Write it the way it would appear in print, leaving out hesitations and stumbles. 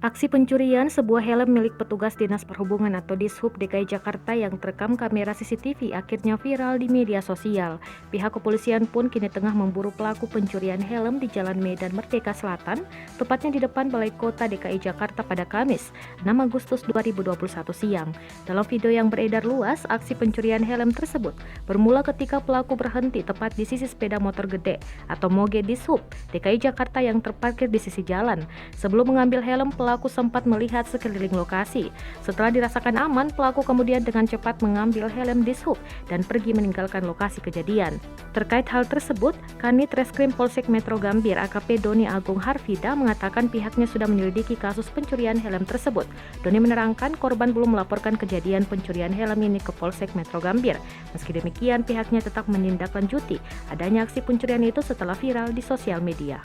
Aksi pencurian sebuah helm milik petugas Dinas Perhubungan atau Dishub DKI Jakarta yang terekam kamera CCTV akhirnya viral di media sosial. Pihak kepolisian pun kini tengah memburu pelaku pencurian helm di Jalan Medan Merdeka Selatan, tepatnya di depan Balai Kota DKI Jakarta pada Kamis, 6 Agustus 2021 siang. Dalam video yang beredar luas, aksi pencurian helm tersebut bermula ketika pelaku berhenti tepat di sisi sepeda motor gede atau moge Dishub DKI Jakarta yang terparkir di sisi jalan. Sebelum mengambil helm, pelaku sempat melihat sekeliling lokasi. Setelah dirasakan aman, pelaku kemudian dengan cepat mengambil helm Dishub dan pergi meninggalkan lokasi kejadian. Terkait hal tersebut, Kanit Reskrim Polsek Metro Gambir AKP Doni Agung Harvida mengatakan pihaknya sudah menyelidiki kasus pencurian helm tersebut. Doni menerangkan korban belum melaporkan kejadian pencurian helm ini ke Polsek Metro Gambir. Meski demikian, pihaknya tetap menindaklanjuti adanya aksi pencurian itu setelah viral di sosial media.